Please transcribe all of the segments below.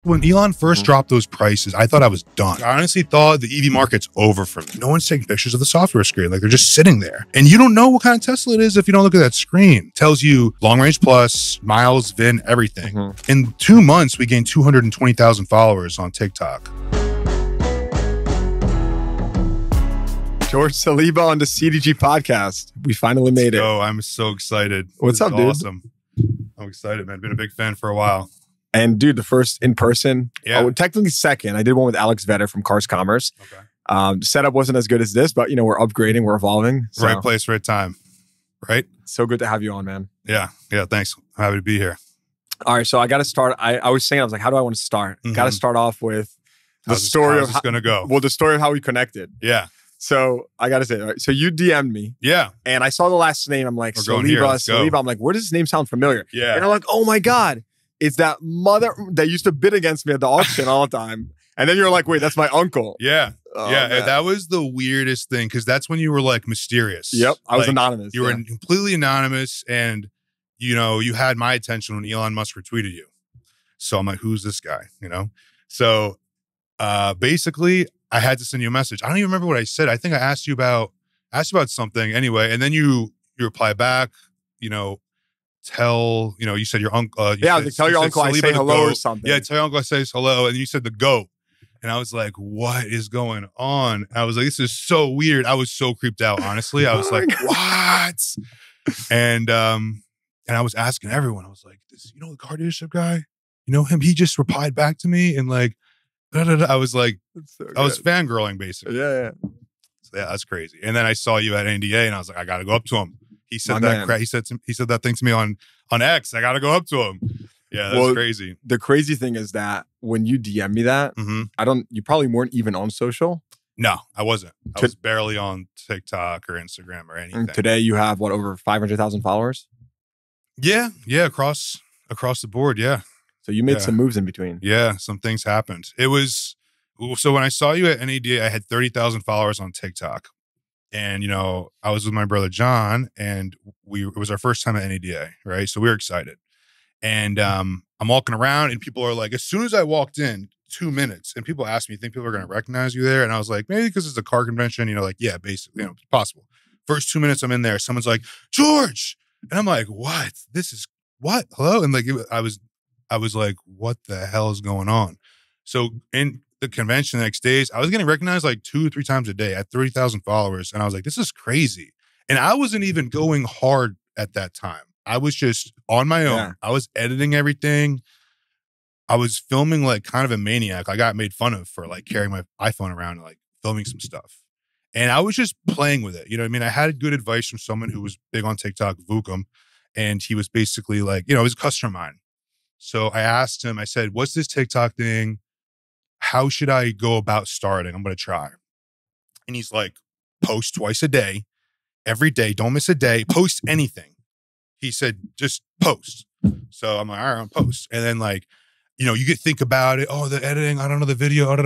When Elon first dropped those prices, I thought I was done. I honestly thought the EV market's over for me. No one's taking pictures of the software screen. Like, they're just sitting there. And you don't know what kind of Tesla it is if you don't look at that screen. It tells you long range plus, miles, VIN, everything. In 2 months, we gained 220,000 followers on TikTok. George Saliba on the CDG podcast. We finally made it. Oh, I'm so excited. What's up, dude? Awesome. I'm excited, man. Been a big fan for a while. And dude, the first in person, technically second. I did one with Alex Vetter from Cars Commerce. Okay. The setup wasn't as good as this, but you know, we're upgrading, we're evolving. So. Right place, right time. Right? So good to have you on, man. Yeah. Yeah. Thanks. I'm happy to be here. All right. So I got to start. I was saying, I was like, how do I want to start? Got to start off with the story of how it's going to go. Well, the story of how we connected. Yeah. So I got to say, all right, so you DM'd me. Yeah. And I saw the last name. I'm like, Saliba. I'm like, where does this name sound familiar? Yeah. And I'm like, oh my God. It's that mother that used to bid against me at the auction all the time. And then you're like, wait, that's my uncle. Yeah. Oh, yeah. Man. That was the weirdest thing because that's when you were like mysterious. Yep. I was anonymous. You were completely anonymous and, you know, you had my attention when Elon Musk retweeted you. So I'm like, who's this guy? You know? So basically, I had to send you a message. I don't even remember what I said. I think I asked you about something anyway. And then you reply back, you know, you said your uncle. I was like, tell your uncle I say hello or something. Yeah, tell your uncle I say hello. And you said the goat. And I was like, what is going on? I was like, this is so weird. I was so creeped out, honestly. I was like, what? And I was asking everyone. I was like, you know the car dealership guy? You know him? He just replied back to me and like, I was like, I was fangirling basically. Yeah. So yeah, that's crazy. And then I saw you at NDA and I was like, I got to go up to him. He said he said that thing to me on X. I got to go up to him. Yeah, that's crazy. The crazy thing is that when you DM me that, you probably weren't even on social. No, I wasn't. I was barely on TikTok or Instagram or anything. And today you have what, over 500,000 followers? Yeah, across the board. Yeah. So you made some moves in between. Yeah, some things happened. So when I saw you at NADA, I had 30,000 followers on TikTok. And, you know, I was with my brother, John, and it was our first time at NADA, right? So we were excited. And I'm walking around and people are like, as soon as I walked in, 2 minutes, and people asked me, you think people are going to recognize you there? And I was like, maybe because it's a car convention, you know, like, yeah, basically, you know, it's possible. First 2 minutes I'm in there, someone's like, George. And I'm like, what? What? Hello? And like, I was like, what the hell is going on? So in the convention the next days, I was getting recognized like 2 or 3 times a day at 30,000 followers. And I was like, this is crazy. And I wasn't even going hard at that time. I was just on my own. Yeah. I was editing everything. I was filming like kind of a maniac. I got made fun of for like carrying my iPhone around and like filming some stuff. And I was just playing with it. You know what I mean? I had good advice from someone who was big on TikTok, Vukum. And he was basically like, you know, he was a customer of mine. So I asked him, I said, what's this TikTok thing? How should I go about starting? I'm going to try. And he's like, post twice a day, every day. Don't miss a day. Post anything. He said, just post. So I'm like, all right, I'll post. And then like, you know, you think about it. Oh, the editing. I don't know the video.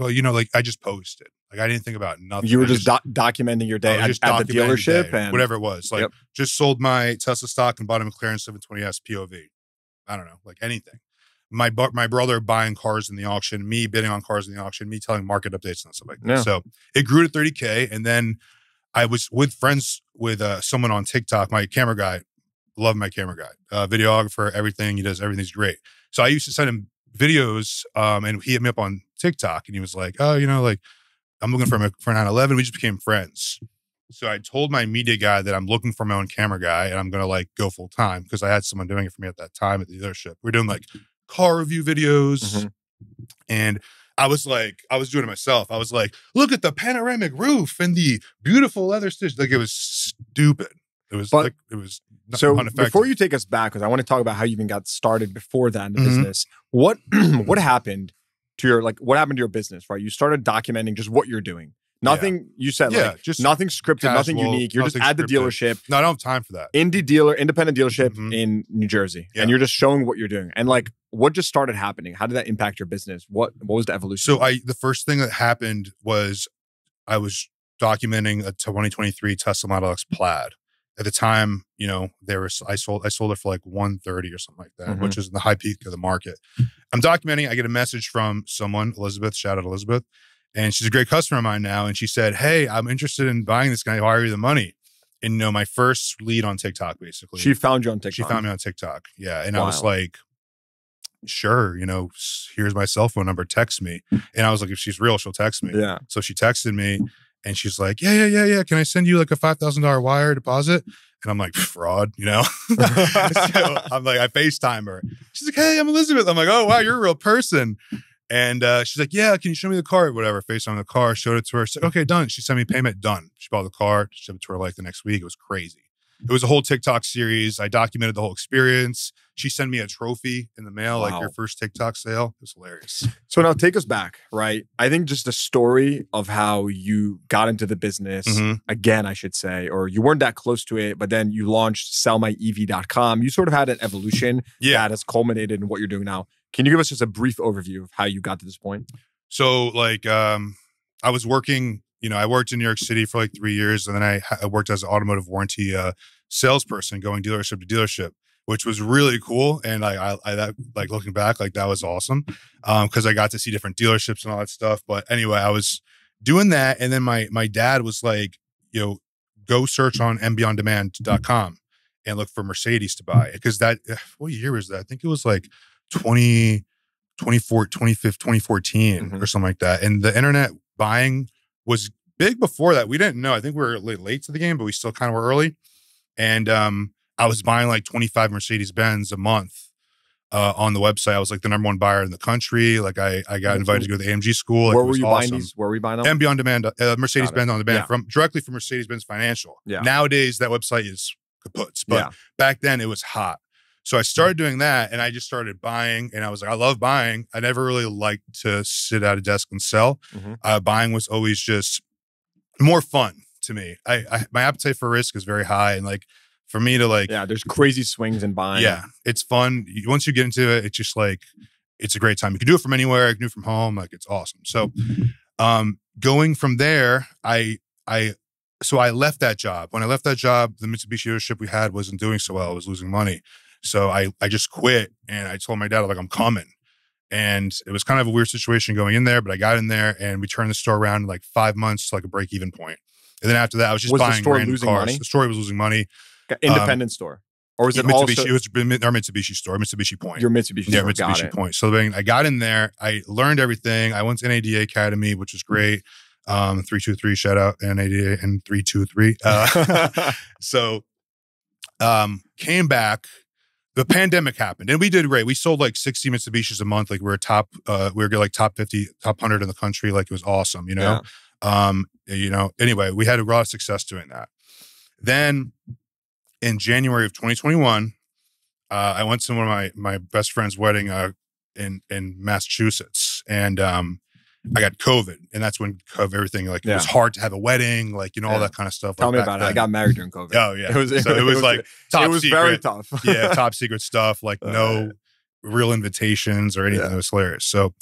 You know, like I just posted. Like I didn't think about nothing. You were just documenting your day at the dealership and whatever it was. Like just sold my Tesla stock and bought a McLaren 720S POV. I don't know, like anything. My brother buying cars in the auction, me bidding on cars in the auction, me telling market updates and stuff like that. Yeah. So it grew to 30K. And then I was friends with someone on TikTok, my camera guy. Love my camera guy, videographer, everything. He does everything's great. So I used to send him videos and he hit me up on TikTok and he was like, oh, you know, like I'm looking for 911. We just became friends. So I told my media guy that I'm looking for my own camera guy and I'm going to like go full time because I had someone doing it for me at that time at the dealership. We're doing like car review videos. And I was doing it myself. I was like, look at the panoramic roof and the beautiful leather stitch. Like it was stupid. It was so before you take us back, because I want to talk about how you even got started before that in the business. What happened to your business, right? You started documenting just what you're doing. Nothing, you said, like, just nothing scripted, casual, nothing unique. You're just at the dealership. No, I don't have time for that. Independent dealership in New Jersey. Yeah. And you're just showing what you're doing. And like, what just started happening? How did that impact your business? What was the evolution? So the first thing that happened was I was documenting a 2023 Tesla Model X Plaid. at the time, you know, I sold it for like 130 or something like that, which is the high peak of the market. I'm documenting. I get a message from someone, Elizabeth, shout out Elizabeth. And she's a great customer of mine now. And she said, hey, I'm interested in buying this. Can I wire you the money? And, you know, my first lead on TikTok, basically. She found you on TikTok. She found me on TikTok. Yeah. And I was like, sure, you know, here's my cell phone number. Text me. And I was like, if she's real, she'll text me. Yeah. So she texted me and she's like, yeah. Can I send you like a $5,000 wire deposit? And I'm like, fraud, you know? So I'm like, I FaceTime her. She's like, hey, I'm Elizabeth. I'm like, oh, wow, you're a real person. And she's like, yeah, can you show me the car? Whatever. FaceTime the car, showed it to her. Said, okay, done. She sent me payment, done. She bought the car, shipped it to her like the next week. It was crazy. It was a whole TikTok series. I documented the whole experience. She sent me a trophy in the mail, like your first TikTok sale. It was hilarious. So now take us back, right? I think just the story of how you got into the business, again, I should say, or you weren't that close to it, but then you launched sellmyev.com. You sort of had an evolution that has culminated in what you're doing now. Can you give us just a brief overview of how you got to this point? So like, I was working, you know, I worked in New York City for like 3 years, and then I worked as an automotive warranty salesperson, going dealership to dealership, which was really cool. And I like looking back, like that was awesome because I got to see different dealerships and all that stuff. But anyway, I was doing that, and then my dad was like, you know, go search on mbondemand.com and look for Mercedes to buy, because that, what year was that? I think it was like 2014 or something like that. And the internet buying was big before that. We didn't know. I think we were late to the game, but we still kind of were early. And I was buying like 25 Mercedes-Benz a month on the website. I was like the #1 buyer in the country. Like I got invited to go to the AMG school. Like, where were you buying these? Where were you buying them? MB on Demand, Mercedes-Benz on demand, directly from Mercedes-Benz Financial. Nowadays, that website is kaputs, but back then it was hot. So I started doing that, and I just started buying, and I was like, I love buying. I never really liked to sit at a desk and sell. Buying was always just more fun to me. My appetite for risk is very high, and like for me to like, there's crazy swings in buying. Yeah, it's fun. Once you get into it, it's just like, it's a great time. You can do it from anywhere. You can do it from home. Like, it's awesome. So going from there, so I left that job. When I left that job, the Mitsubishi dealership we had wasn't doing so well. I was losing money. So I just quit, and I told my dad, like, I'm coming. And it was kind of a weird situation going in there, but I got in there, and we turned the store around in like 5 months to like a break-even point. And then after that, I was just buying random cars. Money? The store was losing money. Independent store? Or was it Mitsubishi? Also, it was our Mitsubishi store, Mitsubishi Point. Your Mitsubishi store. Yeah, Mitsubishi Point. So then I got in there. I learned everything. I went to NADA Academy, which was great. 323, shout out NADA and 323. So came back. The pandemic happened, and we did great. We sold like 60 Mitsubishis a month. Like we were top 50, top 100 in the country. Like, it was awesome, you know? You know, anyway, we had a lot of success doing that. Then in January of 2021, I went to one of my best friend's wedding in Massachusetts, and I got COVID, and that's when everything, like, it was hard to have a wedding, like, you know, all that kind of stuff. Tell me about it. I got married during COVID. Oh yeah. It was like top secret. It was very tough. Yeah, top secret stuff, like no real invitations or anything. It was hilarious. So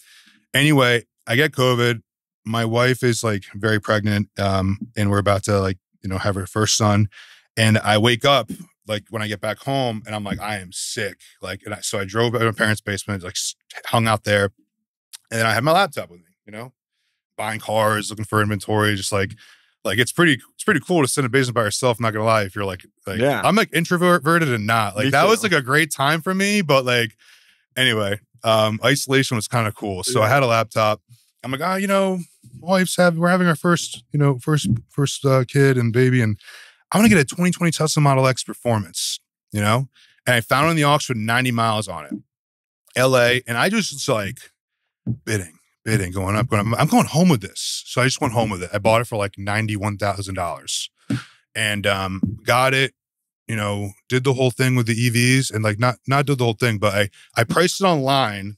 anyway, I get COVID. My wife is like very pregnant, and we're about to, like, you know, have her first son. And I wake up like when I get back home, and I'm like, I am sick. Like, so I drove to my parents' basement, like hung out there, and then I had my laptop with me. You know, buying cars, looking for inventory, just like it's pretty cool to sit in a basement by yourself. Not gonna lie, if you're like I'm like introverted and not like that was like a great time for me. But like, anyway, isolation was kind of cool. So I had a laptop. I'm like, you know, we're having our first kid and baby, and I want to get a 2020 Tesla Model X Performance, you know, and I found it in the auction with 90 miles on it, LA, and I just like bidding, going up. I'm going home with this. So I just went home with it. I bought it for like $91,000 and got it, you know, did the whole thing with the EVs, and like not did the whole thing, but I priced it online,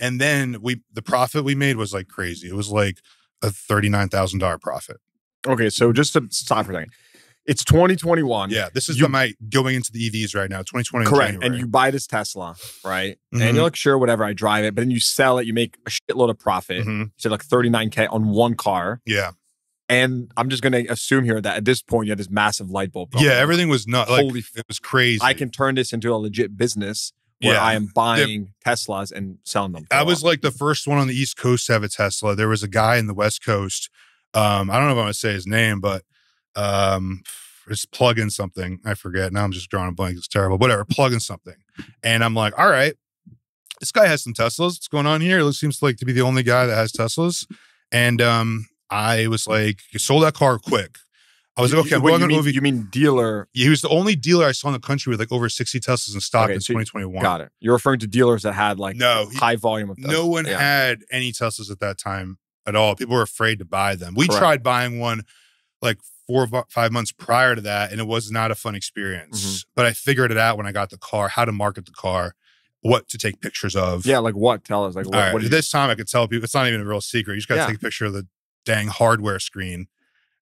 and then the profit we made was like crazy. It was like a $39,000 profit. Okay, so just to stop for a second. It's 2021. Yeah, this is my going into the EVs right now, 2020. Correct. January. And you buy this Tesla, right? And you're like, sure, whatever, I drive it. But then you sell it, you make a shitload of profit. So like $39K on one car. Yeah. And I'm just going to assume here that at this point you had this massive light bulb. Yeah, everything was not like, it was crazy. I can turn this into a legit business where I am buying Teslas and selling them. I was like the first one on the East Coast to have a Tesla. There was a guy in the West Coast. I don't know if I'm going to say his name, but it's plug-in something. I forget. Now I'm just drawing a blank. It's terrible. Whatever, plug-in something. And I'm like, all right, this guy has some Teslas. What's going on here? It seems like to be the only guy that has Teslas. And I was like, you sold that car quick. I was like, okay, I'm going to movie. You mean dealer? Yeah, he was the only dealer I saw in the country with like over 60 Teslas in stock in 2021. Got it. You're referring to dealers that had like high volume of Teslas. No one had any Teslas at that time at all. People were afraid to buy them. We tried buying one like 4 or 5 months prior to that, and it was not a fun experience. But I figured it out when I got the car, how to market the car, what to take pictures of. Yeah, like what? Tell us. Like what? This time I could tell people, it's not even a real secret. You just got to take a picture of the dang hardware screen.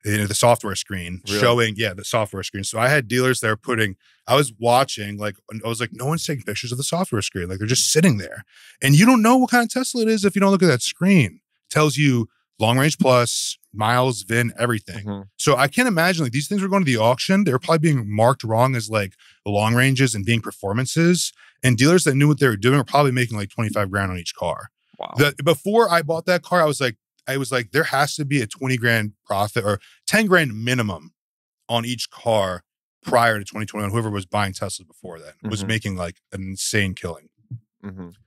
The software screen showing, the software screen. So I had dealers that were I was watching, like, I was like, no one's taking pictures of the software screen. Like, they're just sitting there. And you don't know what kind of Tesla it is if you don't look at that screen. It tells you long range plus, miles, VIN, everything. So I can't imagine, like, these things were going to the auction. They were probably being marked wrong as, like, the long ranges and being performances. And dealers that knew what they were doing were probably making, like, 25 grand on each car. Wow. Before I bought that car, I was like, there has to be a 20 grand profit or 10 grand minimum on each car prior to 2021. Whoever was buying Teslas before then was making like an insane killing.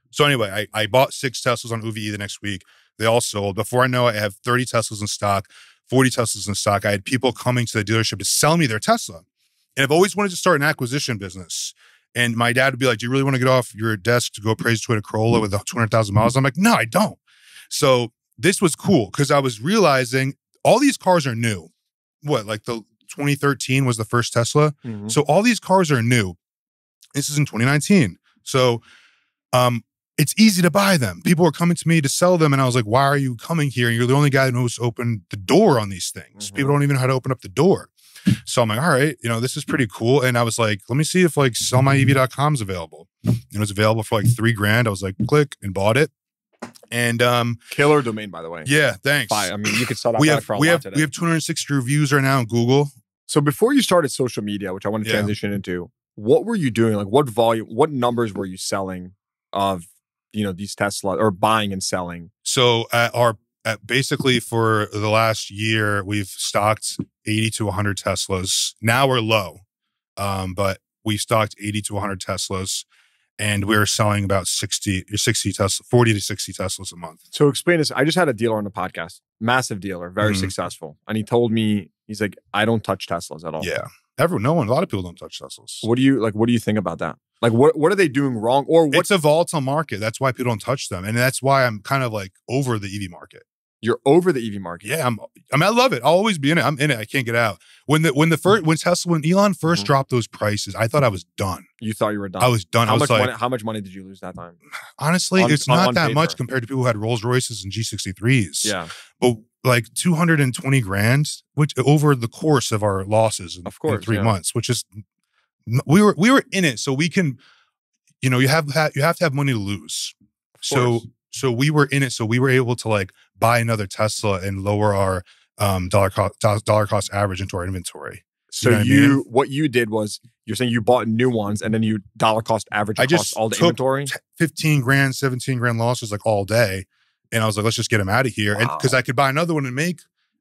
So anyway, I bought 6 Teslas on UVE the next week. They all sold. Before I know it, I have 30 Teslas in stock, 40 Teslas in stock. I had people coming to the dealership to sell me their Tesla. And I've always wanted to start an acquisition business. And my dad would be like, do you really want to get off your desk to go appraise a Toyota Corolla with 200,000 miles? I'm like, no, I don't. So this was cool because I was realizing all these cars are new. Like the 2013 was the first Tesla. So all these cars are new. This is in 2019. So it's easy to buy them. People were coming to me to sell them. And I was like, why are you coming here? And you're the only guy that knows to open the door on these things. People don't even know how to open up the door. So I'm like, all right, this is pretty cool. And I was like, let me see if like sellmyev.com is available. It was available for like $3 grand. I was like, click, and bought it. And killer domain, by the way. Yeah, thanks. I mean, you could sell that for a lot today. We have 260 reviews right now on Google. So before you started social media, which I want to transition into, what were you doing? Like, what volume, what numbers were you selling of these Tesla, or buying and selling? So basically for the last year, we've stocked 80 to 100 Teslas. Now we're low, but we stocked 80 to 100 Teslas. And we're selling about 40 to 60 Teslas a month. So explain this. I just had a dealer on the podcast, massive dealer, very successful. And he told me, he's like, I don't touch Teslas at all. Yeah. A lot of people don't touch Teslas. What do you think about that? Like, what are they doing wrong? Or it's a volatile market. That's why people don't touch them. And that's why I'm kind of like over the EV market. You're over the EV market. Yeah, I love it. I'll always be in it. I'm in it. I can't get out. When Elon first dropped those prices, I thought I was done. You thought you were done. I was done. How much money did you lose that time? Honestly, it's not that much compared to people who had Rolls Royces and G63s. Yeah, but like 220 grand, which over the course of our losses in 3 months, which is we were in it, so we can, you have to have money to lose. So we were in it, so we were able to like buy another Tesla and lower our dollar cost average into our inventory. So what you did was, you're saying you bought new ones and then you dollar cost average across all the inventory? 15 grand, 17 grand losses like all day. And I was like, let's just get them out of here. Wow. And because I could buy another one and make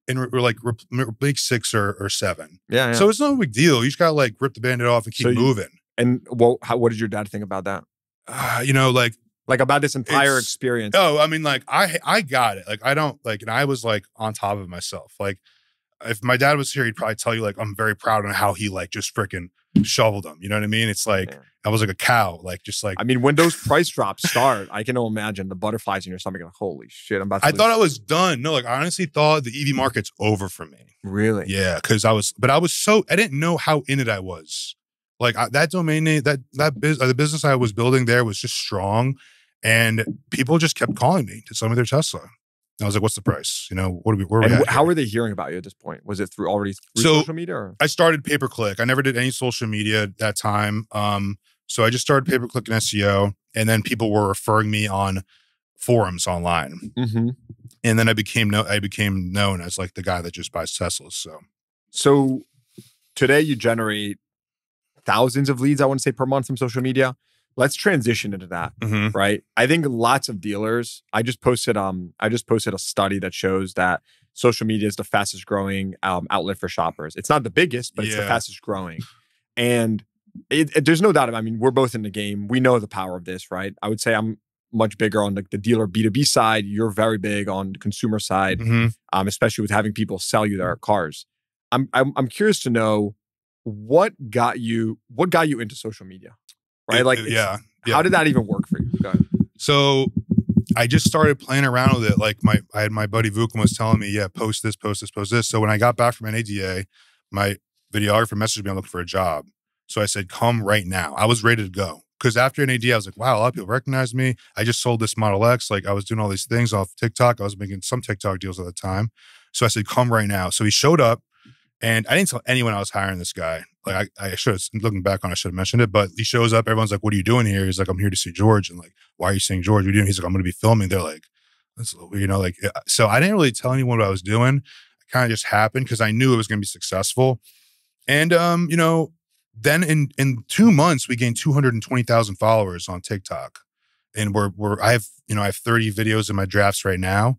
6 or 7. Yeah. So it's no big deal. You just gotta like rip the Band-Aid off and keep moving. And what did your dad think about that? Like about this entire experience. Oh, I mean, like I got it. Like I don't like, and I was like on top of myself. Like if my dad was here, he'd probably tell you like, I'm very proud on how he like just freaking shoveled them. You know what I mean? It's like, I was like a cow, like just like. I mean, when those price drops start, I can imagine the butterflies in your stomach. Like, holy shit, I'm about to. I thought I was done. No, like I honestly thought the EV market's over for me. Really? Yeah, because I didn't know how in it I was. Like that domain name, the business I was building there was just strong. And people just kept calling me to sell me their Tesla. And I was like, what's the price? How were they hearing about you at this point? Was it through social media? Or? I started pay-per-click. I never did any social media at that time. So I just started pay-per-click and SEO. And then people were referring me on forums online. And then I became known as like the guy that just buys Teslas. So today you generate thousands of leads, I want to say, per month from social media. Let's transition into that, right? I think lots of dealers, I just posted a study that shows that social media is the fastest growing outlet for shoppers. It's not the biggest, but it's the fastest growing. And there's no doubt about it. I mean, we're both in the game. We know the power of this, right? I would say I'm much bigger on the dealer B2B side. You're very big on the consumer side, especially with having people sell you their cars. I'm curious to know what got you into social media, right? How did that even work for you? Go ahead. So I just started playing around with it. Like I had my buddy Vukum was telling me, post this, post this, post this. So when I got back from NADA, my videographer messaged me, I'm looking for a job. So I said, come right now. I was ready to go. Because after NADA, I was like, wow, a lot of people recognize me. I just sold this Model X. Like I was doing all these things off TikTok. I was making some TikTok deals at the time. So I said, come right now. So he showed up and I didn't tell anyone I was hiring this guy. Like I should have, looking back on, I should have mentioned it, but he shows up. Everyone's like, what are you doing here? He's like, I'm here to see George. And like, why are you seeing George? What are you doing? He's like, I'm going to be filming. They're like, that's a little weird, like, so I didn't really tell anyone what I was doing. It kind of just happened because I knew it was going to be successful. And, then in 2 months, we gained 220,000 followers on TikTok. And I have 30 videos in my drafts right now.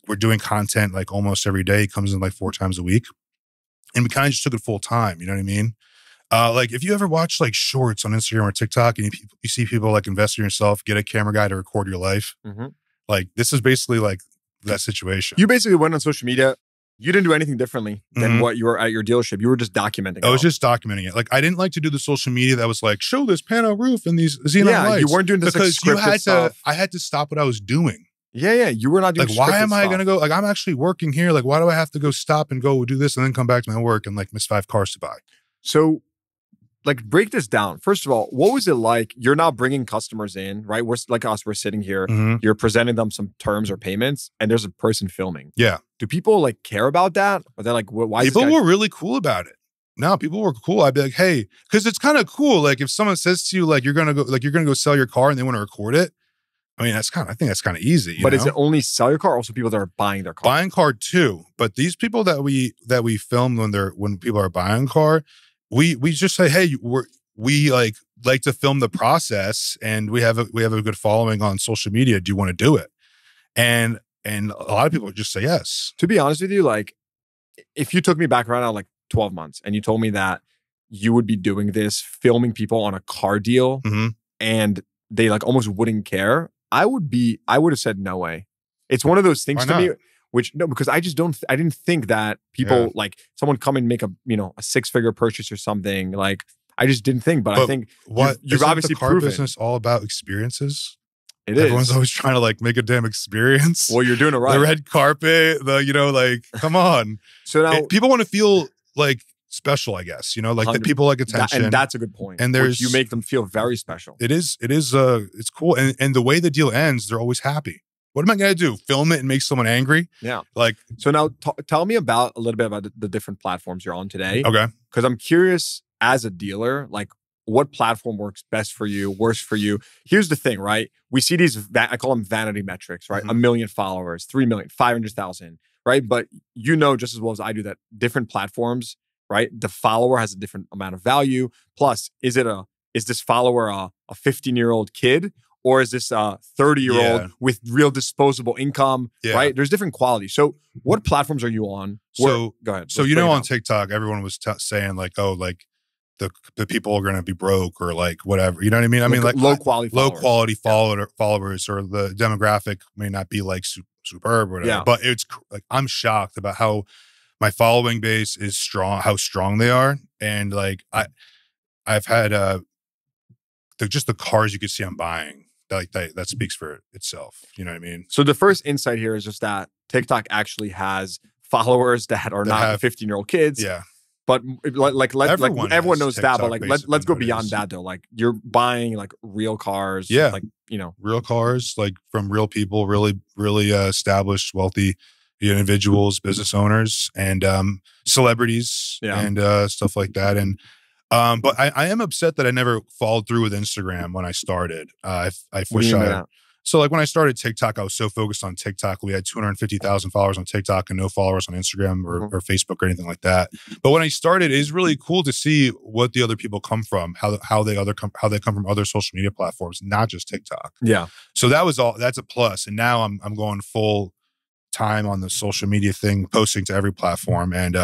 We're doing content like almost every day. It comes in like 4 times a week. And we kind of just took it full time. You know what I mean? Like if you ever watch like shorts on Instagram or TikTok and you see people like invest in yourself, get a camera guy to record your life. Like this is basically like that situation. You basically went on social media. You didn't do anything differently than what you were at your dealership. You were just documenting it. I was just documenting it. Like I didn't like to do the social media that was like, show this panel roof and these xenon lights. You weren't doing this because like I had to stop what I was doing. Yeah. You were not doing like, why am I going to go? Like, I'm actually working here. Like, why do I have to go stop and go do this and then come back to my work and like miss 5 cars to buy? So like break this down. First of all, what was it like? You're now bringing customers in, right? We're sitting here. You're presenting them some terms or payments and there's a person filming. Yeah. Do people like care about that? Or they're like, why is people were really cool about it. No, people were cool. I'd be like, hey, because it's kind of cool. Like if someone says to you, like, you're going to go sell your car and they want to record it. I mean, I think that's kind of easy. But is it only sell your car or also people that are buying their car? Buying car too. But these people that we film when people are buying a car, we just say, hey, we like to film the process and we have a good following on social media. Do you want to do it? And a lot of people just say yes. To be honest with you, like if you took me back around like 12 months and you told me that you would be doing this, filming people on a car deal and they like almost wouldn't care, I would have said no way. It's one of those things to me, because I didn't think that people like someone come and make a 6-figure purchase or something. Like I just didn't think, but I think you've obviously the car proven. Business all about experiences. Everyone's always trying to like make a damn experience. Well, you're doing it right. The red carpet, like, come on. So now people want to feel like special, I guess, like the people like attention. And that's a good point. And you make them feel very special. It is, it's cool. And the way the deal ends, they're always happy. What am I going to do? Film it and make someone angry? Yeah. Like, so now tell me a little bit about the different platforms you're on today. Okay. Because I'm curious as a dealer, like what platform works best for you, worst for you. Here's the thing, right? We see these, I call them vanity metrics, right? 1 million followers, 3 million, 500,000, right? But just as well as I do that different platforms, right? The follower has a different amount of value. Plus, is this follower a 15-year-old kid? Or is this a 30-year-old with real disposable income, right? There's different qualities. So what platforms are you on? Go ahead. So, on TikTok, everyone was saying like, oh, like the people are going to be broke or like whatever. You know what I mean? I mean, like low quality followers or the demographic may not be like superb or whatever. Yeah. But it's like, I'm shocked about how my following base is strong, how strong they are. And like, I've had just the cars you could see I'm buying. That speaks for itself. You know what I mean? So the first insight here is just that TikTok actually has followers that are not 15-year-old kids. Yeah. But everyone knows TikTok, that. But like let's go beyond that though. Like you're buying like real cars. Yeah. Like real cars, like from real people, really, really established, wealthy individuals, business owners, and celebrities, and stuff like that. And but I am upset that I never followed through with Instagram when I started. I wish I. So like when I started TikTok, I was so focused on TikTok. We had 250,000 followers on TikTok and no followers on Instagram or Facebook or anything like that. But when I started, it's really cool to see what the other people come from, how they come from other social media platforms, not just TikTok. Yeah. So that's a plus. And now I'm going full time on the social media thing, posting to every platform, and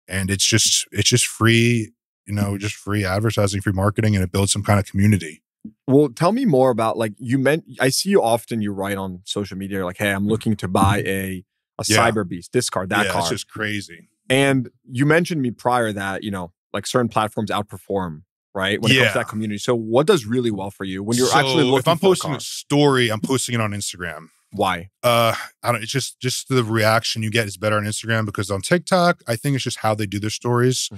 it's just free, just free advertising, free marketing, and it builds some kind of community. Well, tell me more about, like, I see you often, you write on social media, like, hey, I'm looking to buy a Cyber Beast, this card, that card. It's just crazy. And you mentioned me prior that, like certain platforms outperform, right? When it comes to that community. So what does really well for you when you're actually looking if I'm for posting a story, I'm posting it on Instagram. Why? I don't. It's just the reaction you get is better on Instagram, because on TikTok, I think it's just how they do their stories.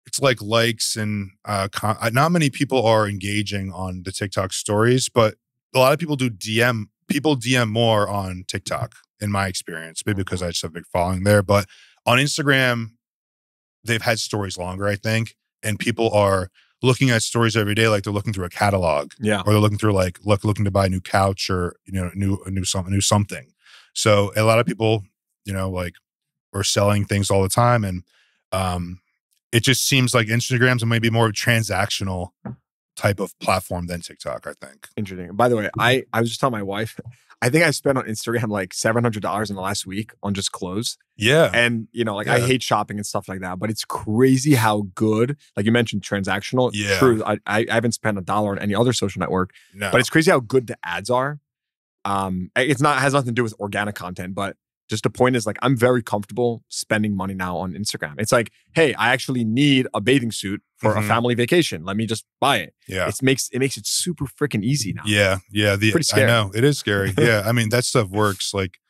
It's like likes and not many people are engaging on the TikTok stories, but a lot of people do DM. People DM more on TikTok, in my experience, maybe because I just have a big following there. But on Instagram, they've had stories longer, I think, and people are looking at stories every day, like they're looking through a catalog, or they're looking through looking to buy a new couch or new something. So a lot of people, like, are selling things all the time, and it just seems like Instagram's maybe more transactional type of platform than TikTok, I think. Interesting. By the way, I was just telling my wife, I think I spent on Instagram like $700 in the last week on just clothes. Yeah. And, I hate shopping and stuff like that, but it's crazy how good, like you mentioned, transactional. Yeah. True. I haven't spent $1 on any other social network, but it's crazy how good the ads are. Has nothing to do with organic content, but just the point is, like, I'm very comfortable spending money now on Instagram. It's like, hey, I actually need a bathing suit for a family vacation. Let me just buy it. Yeah. It makes it super freaking easy now. Yeah. Yeah. Pretty scary. I know. It is scary. Yeah. I mean, that stuff works. Like,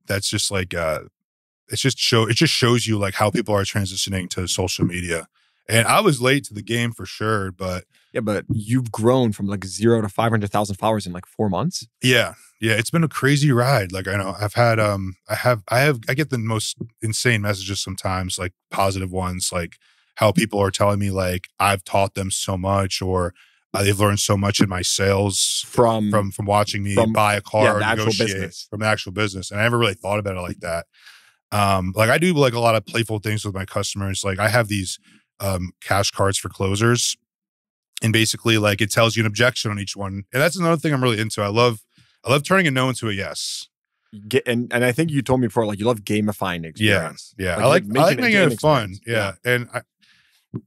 that's just like, it just shows you like how people are transitioning to social media. And I was late to the game for sure, but yeah, but you've grown from like 0 to 500,000 followers in like 4 months. Yeah. Yeah. It's been a crazy ride. Like, I know I've had, I get the most insane messages sometimes, like positive ones, like how people are telling me like I've taught them so much, or they've learned so much in my sales from watching me buy a car or negotiate from the actual business. And I never really thought about it like that. Like I do like a lot of playful things with my customers. Like I have these cash cards for closers, and basically like it tells you an objection on each one. And that's another thing I'm really into. I love turning a no into a yes. And I think you told me before, like, you love gamifying the experience. Yeah. Like, I like making it fun. Yeah. And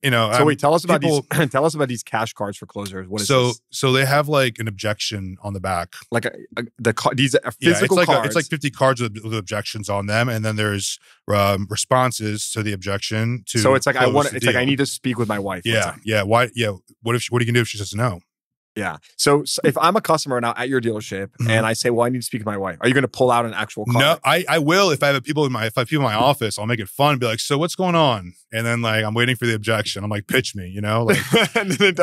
so wait, tell us about these cash cards for closers. What is this? So they have like an objection on the back, like these are physical cards. It's like 50 cards with objections on them, and then there's responses to the objection. So it's like I need to speak with my wife. Yeah, yeah. Why? Yeah. What are you gonna do if she says no? Yeah. So if I'm a customer now at your dealership and I say, well, I need to speak to my wife, are you going to pull out an actual card? No, I will. If I have people in my office, I'll make it fun and be like, so what's going on? And then like, I'm waiting for the objection. I'm like, pitch me, like, and then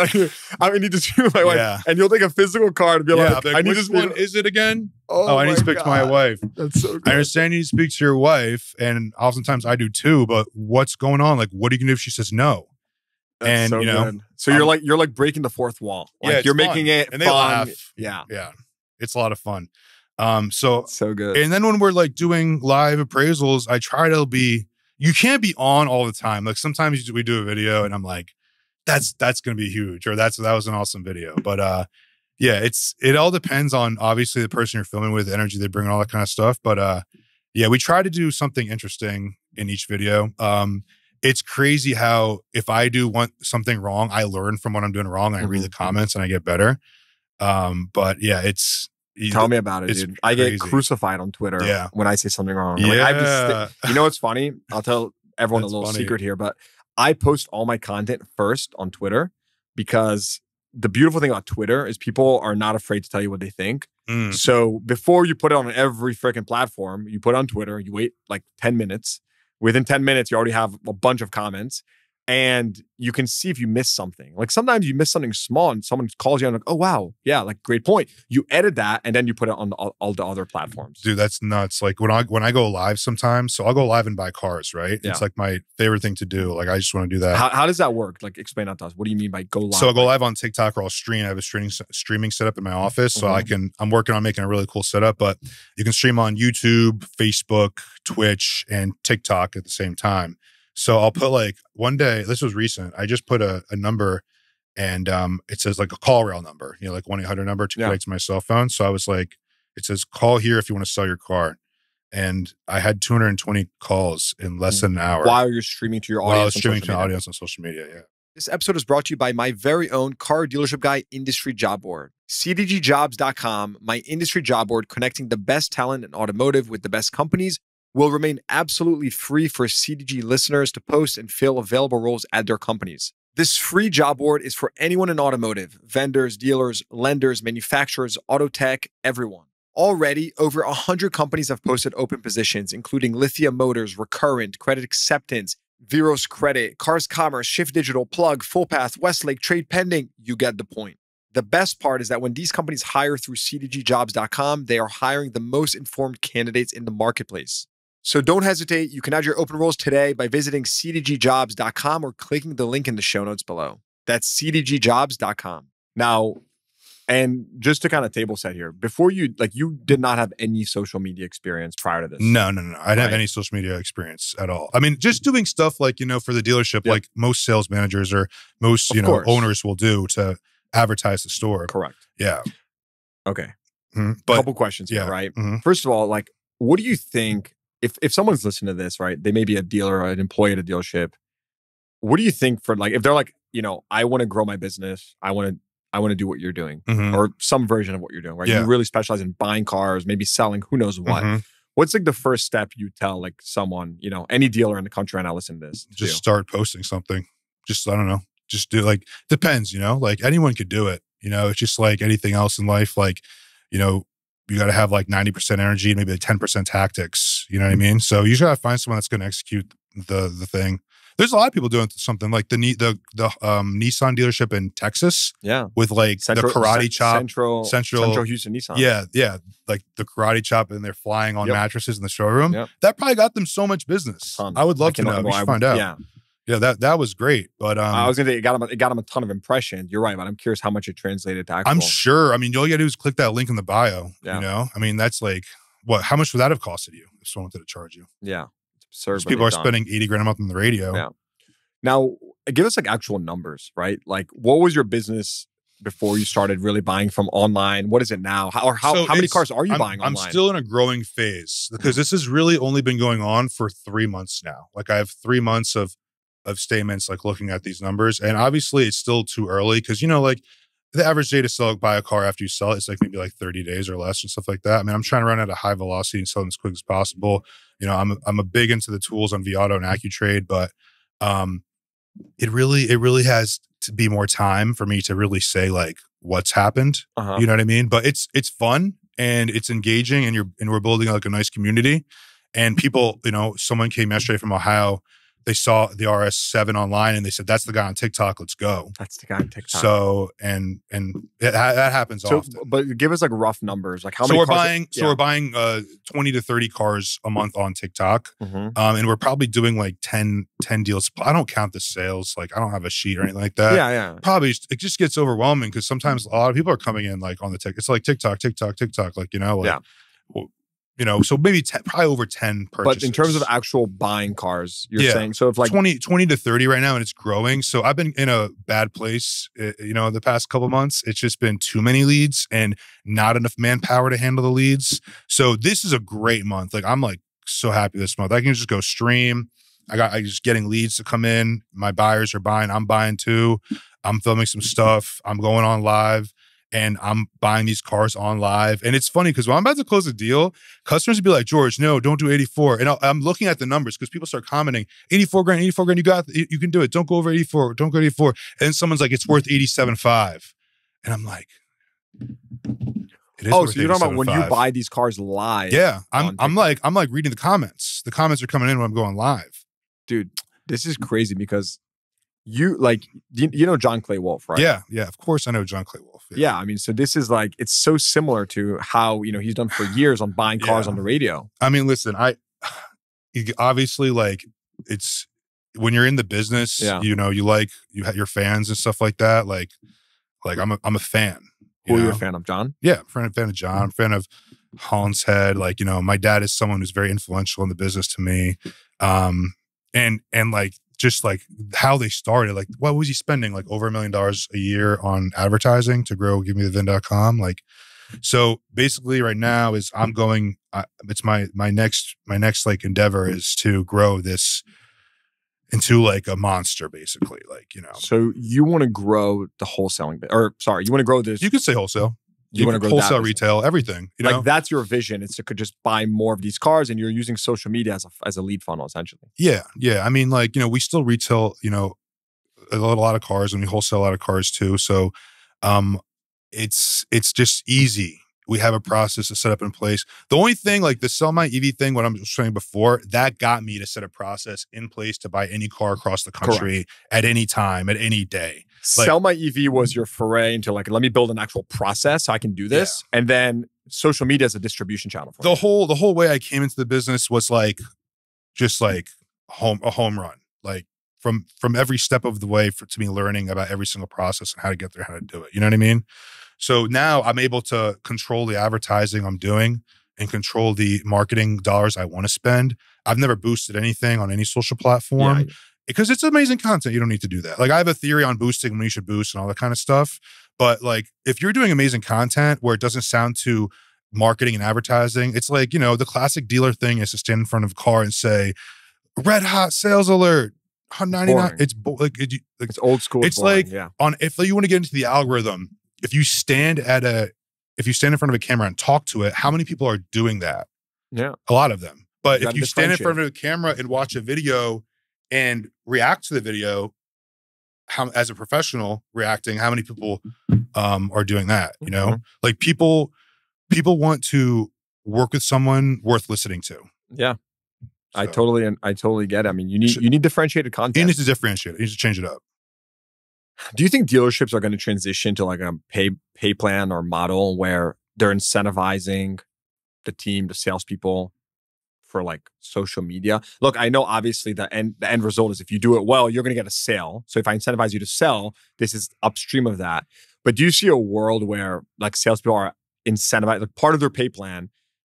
I need to speak with my wife. Yeah. And you'll take a physical card and be like, I need to speak. Which one is it again? I need to speak to my wife. That's so good. I understand you need to speak to your wife, and oftentimes I do too, but what's going on? Like, what are you going to do if she says no? That's and good. So you're like breaking the fourth wall. Like, you're making it and fun. They laugh. Yeah. It's a lot of fun. So good. And then when we're like doing live appraisals, I try to be. You can't be on all the time. Like sometimes we do a video and I'm like, that's going to be huge, or that was an awesome video. But yeah, it all depends on obviously the person you're filming with, the energy they bring, and all that kind of stuff. But yeah, we try to do something interesting in each video. It's crazy how if I do something wrong, I learn from what I'm doing wrong, and I read the comments and I get better. But yeah, tell me about it, dude. I get crucified on Twitter when I say something wrong. Yeah. You know what's funny? I'll tell everyone a little secret here, but I post all my content first on Twitter, because the beautiful thing about Twitter is people are not afraid to tell you what they think. So before you put it on every freaking platform, you put it on Twitter, you wait like 10 minutes. Within 10 minutes, you already have a bunch of comments. and you can see if you miss something. Like sometimes you miss something small and someone calls you and like, oh, wow. Yeah, like great point. You edit that and then you put it on all the other platforms. Dude, that's nuts. Like when I go live sometimes, so I'll go live and buy cars, right? Yeah. It's like my favorite thing to do. Like I just want to do that. How does that work? Like explain that to us. What do you mean by go live? So I'll go live on TikTok or I'll stream. I have a streaming setup in my office. So I'm working on making a really cool setup, but you can stream on YouTube, Facebook, Twitch, and TikTok at the same time. So I'll put like one day, this was recent, I just put a number and it says like a call rail number, you know, like 1-800 number to connect to my cell phone. So I was like, it says call here if you want to sell your car. And I had 220 calls in less than an hour. While you're streaming to your audience. While I was streaming to audience on social media, yeah. This episode is brought to you by my very own car dealership guy industry job board. CDGjobs.com, my industry job board connecting the best talent in automotive with the best companies, will remain absolutely free for CDG listeners to post and fill available roles at their companies. This free job board is for anyone in automotive, vendors, dealers, lenders, manufacturers, auto tech, everyone. Already, over 100 companies have posted open positions, including Lithia Motors, Recurrent, Credit Acceptance, Veros Credit, Cars Commerce, Shift Digital, Plug, Fullpath, Westlake, Trade Pending. You get the point. The best part is that when these companies hire through CDGjobs.com, they are hiring the most informed candidates in the marketplace. So don't hesitate. You can add your open roles today by visiting cdgjobs.com or clicking the link in the show notes below. That's cdgjobs.com. Now, and just to kind of table set here, before you did not have any social media experience prior to this. No. I didn't have any social media experience at all. I mean, just doing stuff like, you know, for the dealership, like most sales managers or most, you know, owners will do to advertise the store. Correct. Yeah. Okay. But, couple questions here, right? First of all, like, what do you think, if someone's listening to this, right, they may be a dealer or an employee at a dealership, what do you think for like, if they're like, you know, I want to grow my business, I want to do what you're doing or some version of what you're doing, right? You really specialize in buying cars, maybe selling, who knows what. What's like the first step you tell like someone, you know, any dealer in the country right now listen to this? Just start posting something. Just, I don't know, just do like, depends, you know, like anyone could do it. You know, it's just like anything else in life. Like, you know, you got to have like 90% energy and maybe like 10% tactics. You know what I mean? So you gotta find someone that's going to execute the thing. There's a lot of people doing something like the Nissan dealership in Texas. Yeah. With like the karate chop. Central Houston Nissan. Yeah. Like the karate chop and they're flying on mattresses in the showroom. That probably got them so much business. I would love to know. We should find out. Yeah, that was great. But I was gonna say it got him a ton of impressions. You're right, but I'm curious how much it translated to actual. I'm sure. I mean, all you gotta do is click that link in the bio. You know? I mean, that's like what, how much would that have costed you if someone wanted to charge you? Yeah. Absurd. People are spending 80 grand a month on the radio. Yeah. Now, give us like actual numbers, right? Like, what was your business before you started really buying from online? What is it now? How many cars are you buying online? I'm still in a growing phase because this has really only been going on for 3 months now. Like I have 3 months of statements, like looking at these numbers. And obviously it's still too early because, you know, like the average day to buy a car after you sell it is like maybe like 30 days or less and stuff like that. I mean, I'm trying to run at a high velocity and sell them as quick as possible. You know, I'm a big into the tools on vAuto and AccuTrade, but it really has to be more time for me to really say like what's happened. You know what I mean? But it's fun and it's engaging and we're building like a nice community. And people, you know, someone came yesterday from Ohio. They saw the RS7 online and they said, that's the guy on TikTok. Let's go. That's the guy on TikTok. So, and that happens often. But give us like rough numbers. Like how many we're buying 20 to 30 cars a month on TikTok. And we're probably doing like 10 deals. I don't count the sales. Like I don't have a sheet or anything like that. Yeah. Probably it just gets overwhelming because sometimes a lot of people are coming in like on the TikTok. It's like TikTok. Like, you know, like, you know, so maybe probably over 10 purchases. But in terms of actual buying cars, you're saying, so if like 20 to 30 right now and it's growing. So I've been in a bad place, you know, the past couple of months. It's just been too many leads and not enough manpower to handle the leads. So this is a great month. Like I'm like so happy this month. I can just go stream. I just getting leads to come in. My buyers are buying. I'm buying too. I'm filming some stuff. I'm going on live. And I'm buying these cars on live. And it's funny because when I'm about to close a deal, customers would be like, George, no, don't do 84. And I'm looking at the numbers because people start commenting, 84 grand, you can do it. Don't go over 84, don't go 84. And then someone's like, it's worth 87.5. And I'm like, it is worth so you're talking about when you buy these cars live? Yeah, I'm like reading the comments. The comments are coming in when I'm going live. Dude, this is crazy because you know John Clay Wolf, right? Yeah, yeah. Of course, I know John Clay Wolf. Yeah, I mean, so this is like, it's so similar to how, you know, he's done for years on buying cars on the radio. I mean, listen, obviously, like, it's when you're in the business, you know, you have your fans and stuff like that. Like I'm a fan. Who are you a fan of, John? Yeah, I'm a fan of John. I'm a fan of Holland's Head. Like, you know, my dad is someone who's very influential in the business to me. And like, just like how they started, like, what was he spending? Like over $1 million a year on advertising to grow GiveMeTheVin.com. Like, so basically right now is it's my next like endeavor is to grow this into like a monster, basically, like, you know. So you want to grow the wholesaling, or sorry, you want to grow this. You could say wholesale. You want to grow wholesale, retail, everything. You know? Like that's your vision. It's to could just buy more of these cars, and you're using social media as a lead funnel, essentially. Yeah, yeah. I mean, like, you know, we still retail, you know, a lot of cars, and we wholesale a lot of cars too. So, it's just easy. We have a process to set up in place. The only thing, like the Sell My EV thing, what I'm saying before, that got me to set a process in place to buy any car across the country at any time, at any day. Like, Sell My EV was your foray into like, let me build an actual process so I can do this. Yeah. And then social media is a distribution channel for the whole way I came into the business was like, just like a home run. Like from every step of the way to me learning about every single process and how to get there, how to do it. You know what I mean? So now I'm able to control the advertising I'm doing and control the marketing dollars I want to spend. I've never boosted anything on any social platform because it's amazing content. You don't need to do that. Like I have a theory on boosting when you should boost and all that kind of stuff. But like if you're doing amazing content where it doesn't sound too marketing and advertising, it's like, you know, the classic dealer thing is to stand in front of a car and say, red hot sales alert, 199. It's old school. It's boring. Like if you want to get into the algorithm, if you stand in front of a camera and talk to it, how many people are doing that? Yeah. A lot of them. But if you stand in front of a camera and watch a video and react to the video, as a professional reacting, how many people are doing that? You know, like people want to work with someone worth listening to. Yeah. So. I totally get it. I mean, you need differentiated content. You need to differentiate it. You need to change it up. Do you think dealerships are going to transition to like a pay plan or model where they're incentivizing the team, the salespeople for like social media? Look, I know obviously the end result is if you do it well, you're going to get a sale. So if I incentivize you to sell, this is upstream of that. But do you see a world where like salespeople are incentivized? Like part of their pay plan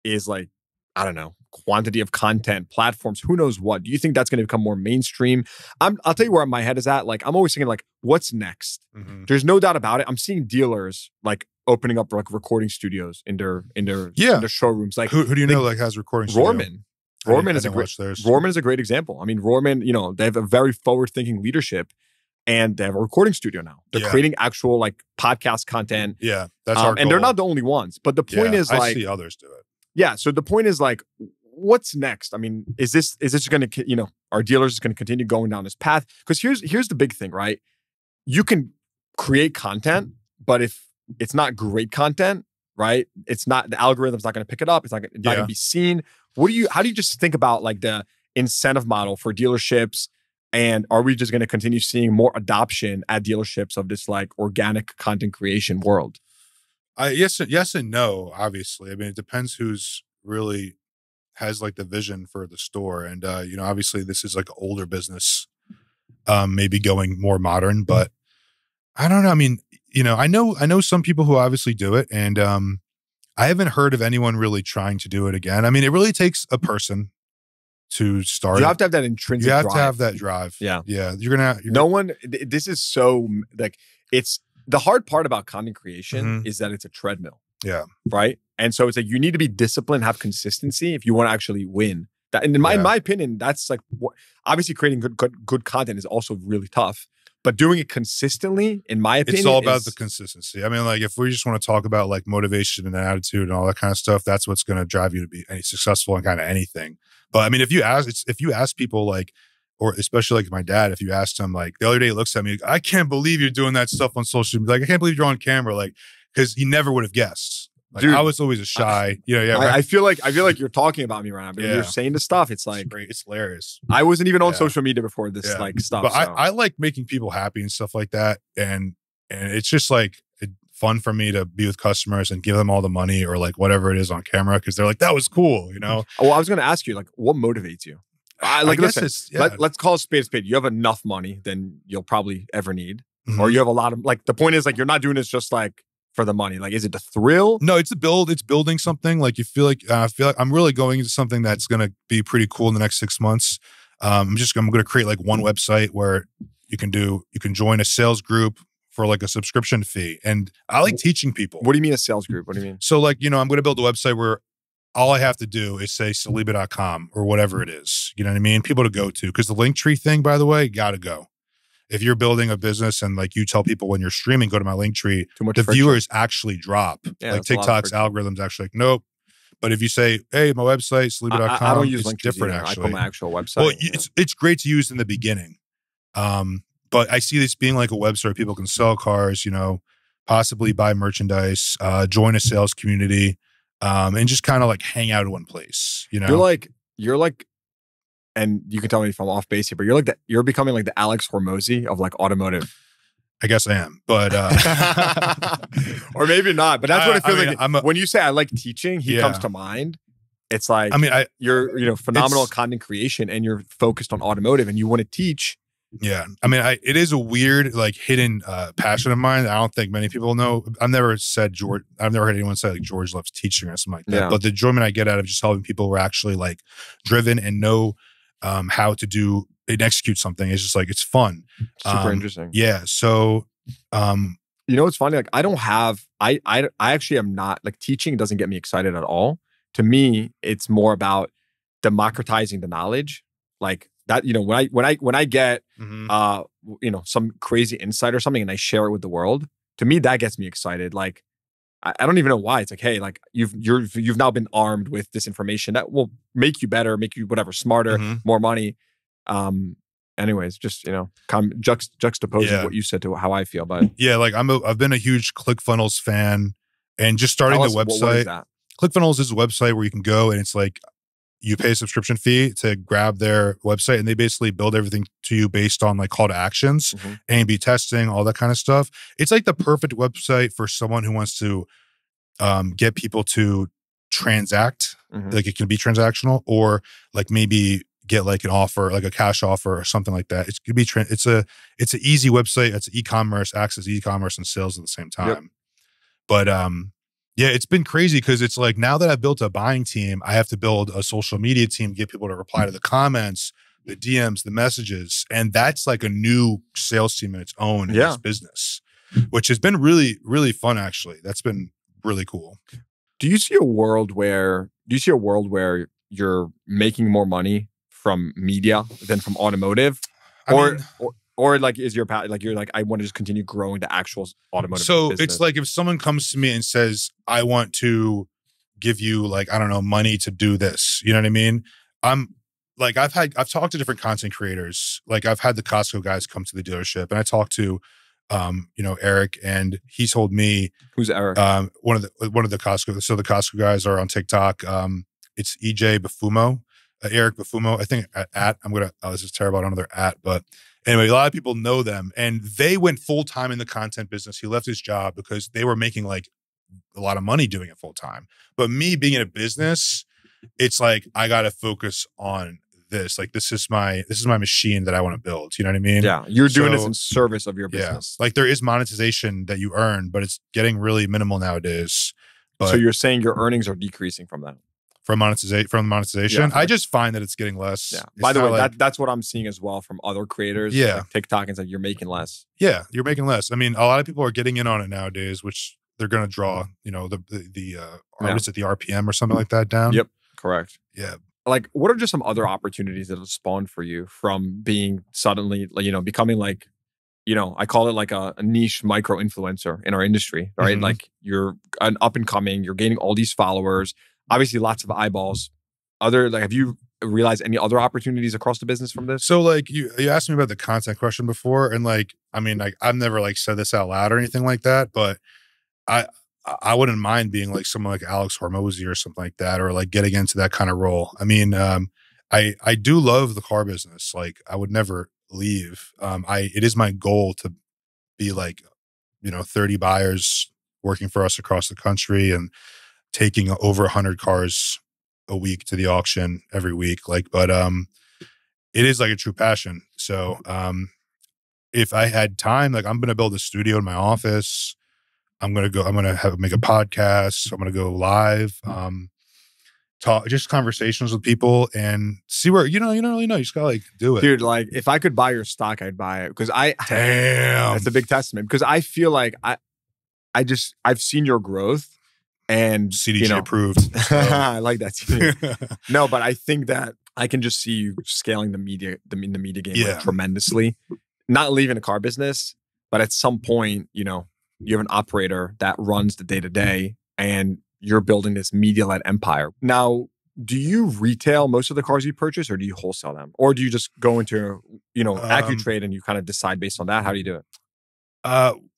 is like, I don't know, quantity of content, platforms, who knows what. Do you think that's going to become more mainstream? I'll tell you where my head is at. Like, I'm always thinking like, what's next? There's no doubt about it. I'm seeing dealers like opening up like recording studios in their showrooms. Like, who do you know like has recording studio? Rohrman is a great example. I mean, Rohrman, you know, they have a very forward-thinking leadership and they have a recording studio now. They're creating actual like podcast content. Yeah, that's our goal. And they're not the only ones. But the point is like, I see others do it. Yeah. So the point is like, what's next? I mean, is this going to, you know, are dealers going to continue going down this path? Because here's the big thing, right? You can create content, but if it's not great content, right? It's not, the algorithm's not going to pick it up. It's not going to be seen. How do you just think about like the incentive model for dealerships? And are we just going to continue seeing more adoption at dealerships of this like organic content creation world? Yes and no, obviously. I mean, it depends who's really has like the vision for the store. And, you know, obviously this is like an older business, maybe going more modern, but I don't know. I mean, you know, I know some people who obviously do it, and I haven't heard of anyone really trying to do it again. I mean, it really takes a person to start. You have to have that intrinsic drive. You have to have that drive. Yeah. Yeah. This is so like, it's the hard part about content creation is that it's a treadmill. Yeah. Right. And so it's like, you need to be disciplined, have consistency if you want to actually win. That, and in my opinion, that's like what, obviously creating good content is also really tough, but doing it consistently, in my opinion, it's all about the consistency. I mean, like if we just want to talk about like motivation and attitude and all that kind of stuff, that's what's going to drive you to be successful in kind of anything. But I mean, if you ask people like, or especially like my dad, if you asked him like the other day, he looks at me, like, I can't believe you're doing that stuff on social media. Like, I can't believe you're on camera. Like, because he never would have guessed. Like, dude, I was always a shy, right? I feel like you're talking about me right now, but you're saying the stuff. It's like, it's hilarious. I wasn't even on social media before this like stuff. But I like making people happy and stuff like that. And it's just like fun for me to be with customers and give them all the money or like whatever it is on camera. Cause they're like, that was cool, Well, I was going to ask you, like, what motivates you? Let's call it spade a spade. You have enough money than you'll probably ever need. Or you have a lot of, like, the point is, like, you're not doing this just like for the money. Like, is it the thrill? No, it's it's building something. Like, you feel like, I feel like I'm really going into something that's going to be pretty cool in the next 6 months. I'm going to create like one website where you can join a sales group for like a subscription fee. And I like teaching people. What do you mean a sales group? What do you mean? So like, I'm going to build a website where all I have to do is say Saliba.com or whatever it is. You know what I mean? People to go to. Because the Linktree thing, by the way, got to go. If you're building a business and like you tell people when you're streaming, go to my Linktree, the viewers actually drop. Yeah, like TikTok's algorithms actually like, nope. But if you say, hey, my website, Saliba.com, I don't use it's Linktree different either. actually. I put my actual website. Well, it's great to use in the beginning. But I see this being like a website where people can sell cars, possibly buy merchandise, join a sales community, and just kind of like hang out in one place, You're like, and you can tell me if I'm off base here, but you're becoming like the Alex Hormozy of like automotive. I guess I am, but or maybe not. But that's what it feels like. When you say I like teaching, he comes to mind. It's like, you're phenomenal at content creation, and you're focused on automotive, and you want to teach. Yeah, it is a weird like hidden passion of mine. I don't think many people know. I've never heard anyone say like George loves teaching or something like that. Yeah. But the enjoyment I get out of just helping people who are actually like driven and know how to do and execute something is just like, it's fun. Super interesting. Yeah. So, it's funny. Like, I actually am not, like, teaching doesn't get me excited at all. To me, it's more about democratizing the knowledge. Like that, when I get, some crazy insight or something and I share it with the world, to me, that gets me excited. Like, I don't even know why. It's like, hey, like you've now been armed with this information that will make you better, make you whatever, smarter, more money. Anyways, just juxtaposing what you said to how I feel. But yeah, like I've been a huge ClickFunnels fan, and just starting the website. What is that? ClickFunnels is a website where you can go and it's like you pay a subscription fee to grab their website, and they basically build everything to you based on like call to actions, A/B testing, all that kind of stuff. It's like the perfect website for someone who wants to get people to transact. Like, it can be transactional, or like maybe get like an offer, like a cash offer or something like that. It could be it's an easy website. It's e-commerce, access e-commerce and sales at the same time. Yep. But yeah, it's been crazy because it's like, now that I've built a buying team, I have to build a social media team, get people to reply to the comments, the DMs, the messages. And that's like a new sales team in its own in this business, which has been really, really fun, actually. That's been really cool. Do you see a world where you're making more money from media than from automotive? Or like, is your path, like, you're like, I want to just continue growing the actual automotive business? It's like, if someone comes to me and says, I want to give you, like, I don't know, money to do this, you know what I mean? I'm like, I've talked to different content creators. Like, I've had the Costco guys come to the dealership, and I talked to Eric, and he told me. Who's Eric? One of the Costco. So the Costco guys are on TikTok. It's EJ Bufumo, Eric Bufumo. I think this is terrible. I don't know their at, but anyway, a lot of people know them, and they went full time in the content business. He left his job because they were making like a lot of money doing it full time. But me being in a business, it's like, I got to focus on this. Like, this is my machine that I want to build. You know what I mean? Yeah. You're doing this in service of your business. Yeah. Like, there is monetization that you earn, but it's getting really minimal nowadays. But so you're saying your earnings are decreasing from that? From monetization? Yeah, I just find that it's getting less. Yeah. By the way, like, that's what I'm seeing as well from other creators. Yeah. Like TikTok, and like, you're making less. Yeah. You're making less. I mean, a lot of people are getting in on it nowadays, which they're going to draw, the artists at the RPM or something like that down. Yep. Correct. Yeah. Like, what are just some other opportunities that have spawned for you from being suddenly, like, becoming like, I call it like a niche micro influencer in our industry, right? Like, you're an up and coming, you're gaining all these followers, obviously lots of eyeballs. Have you realized any other opportunities across the business from this? So like, you asked me about the content question before, and like, I mean, like, I've never like said this out loud or anything like that, but I I wouldn't mind being like someone like Alex Hormozy or something like that, or like getting into that kind of role. I mean, I do love the car business. Like I would never leave. It is my goal to be like, 30 buyers working for us across the country and taking over 100 cars a week to the auction every week. But it is like a true passion. So if I had time, like I'm going to build a studio in my office. I'm going to make a podcast. I'm going to go live, talk, just conversations with people and see where, you don't really know. You just got to like do it. Dude, like if I could buy your stock, I'd buy it. Because damn, that's a big testament. Because I feel like I've seen your growth and CDG approved. So. I like that. No, but I think that I can just see you scaling the media game like, tremendously. Not leaving the car business, but at some point, you have an operator that runs the day-to-day and you're building this media-led empire. Now, do you retail most of the cars you purchase or do you wholesale them? Or do you just go into, AccuTrade and you kind of decide based on that? How do you do it?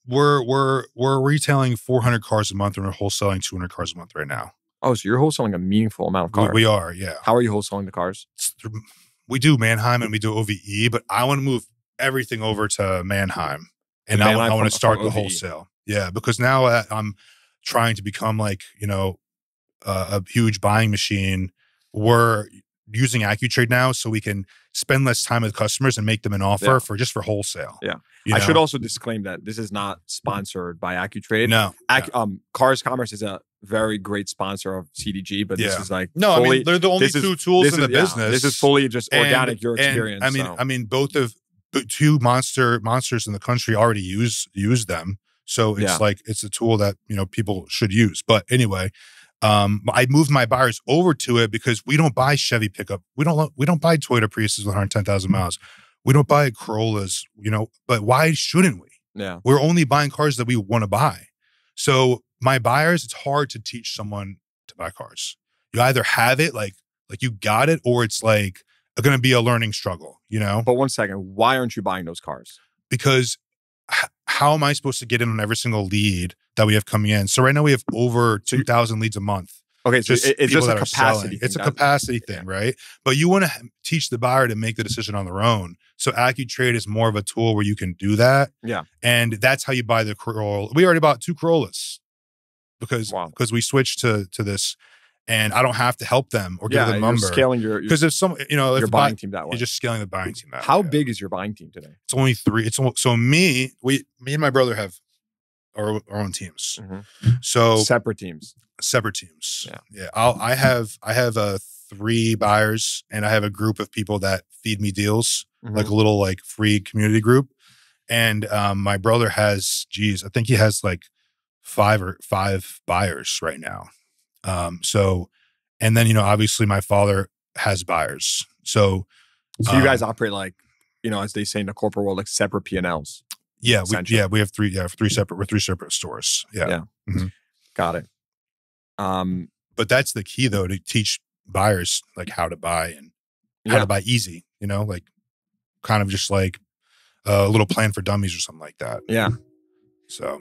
We're retailing 400 cars a month and we're wholesaling 200 cars a month right now. Oh, so you're wholesaling a meaningful amount of cars. We are, yeah. How are you wholesaling the cars? We do Manheim and we do OVE, but I want to move everything over to Manheim. And I want to start the wholesale. Yeah, because now I'm trying to become like, a huge buying machine. We're using AccuTrade now so we can spend less time with customers and make them an offer for wholesale. Yeah. I should also disclaim that this is not sponsored by AccuTrade. No. Cars Commerce is a very great sponsor of CDG, but this is like I mean, they're the only two tools in the business. This is fully just organic, your experience. I mean, both of the two monsters in the country already use them. So it's like it's a tool that people should use. But anyway, I moved my buyers over to it because we don't buy Chevy pickup. We don't buy Toyota Priuses with 110,000 miles. We don't buy Corollas, but why shouldn't we? Yeah. We're only buying cars that we want to buy. So my buyers, it's hard to teach someone to buy cars. You either have it, like you got it, or it's like going to be a learning struggle, But one second, why aren't you buying those cars? Because how am I supposed to get in on every single lead that we have coming in? So right now we have over 2,000 leads a month. Okay, so it's just a capacity thing. It's a capacity thing, right? But you want to teach the buyer to make the decision on their own. So AccuTrade is more of a tool where you can do that. Yeah. And that's how you buy the Corolla. We already bought 2 Corollas because we switched to this. And I don't have to help them or give them a number. You're scaling because if some, your buying team that way. You're just scaling the buying team that way. How big is your buying team today? It's only 3. So me and my brother have our own teams. Mm-hmm. So separate teams. Yeah. I have 3 buyers and I have a group of people that feed me deals, like a little like free community group. And my brother has, I think he has like 5 buyers right now. And then, obviously my father has buyers. So you guys operate like, as they say in the corporate world, like separate P&Ls. Yeah. We have 3 separate stores. Yeah. Yeah. Mm-hmm. Got it. But that's the key though, to teach buyers like how to buy and how to buy easy, like kind of just like a little plan for dummies or something like that. Yeah. So,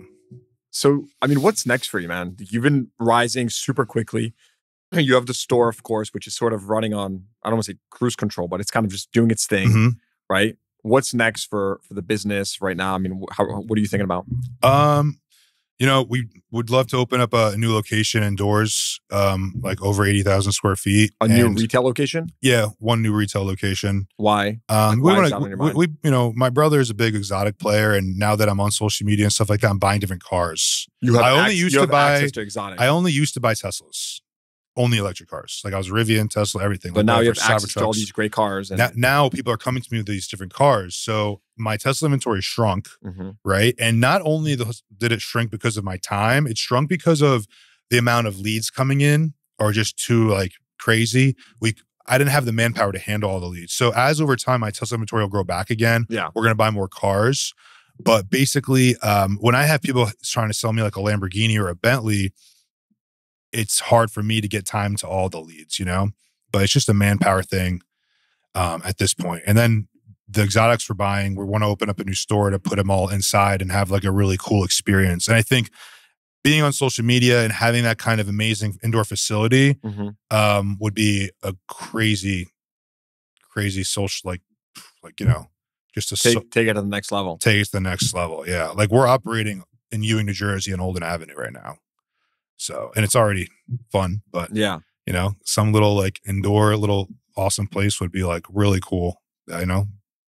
I mean, what's next for you, man? You've been rising super quickly. You have the store, of course, which is sort of running on, I don't want to say cruise control, but it's kind of just doing its thing, right? What's next for the business right now? I mean, what are you thinking about? We would love to open up a new location indoors, like over 80,000 square feet. A new retail location? Yeah, one new retail location. Why? My brother is a big exotic player, and now that I'm on social media and stuff like that, I'm buying different cars. I only used to buy Teslas. Only electric cars. Like I was Rivian, Tesla, everything. But now you have access to all these great cars. And now people are coming to me with these different cars. So my Tesla inventory shrunk, right? And not only did it shrink because of my time, it shrunk because of the amount of leads coming in are just too like crazy. I didn't have the manpower to handle all the leads. So as over time, my Tesla inventory will grow back again. Yeah. We're going to buy more cars. But basically, when I have people trying to sell me like a Lamborghini or a Bentley, it's hard for me to get time to all the leads, but it's just a manpower thing at this point. And then the exotics we're buying, we want to open up a new store to put them all inside and have like a really cool experience. And I think being on social media and having that kind of amazing indoor facility would be a crazy social, like just to take it to the next level. Take it to the next level. Yeah. Like we're operating in Ewing, New Jersey and Olden Avenue right now. So, and it's already fun, but some little like indoor little awesome place would be like really cool. That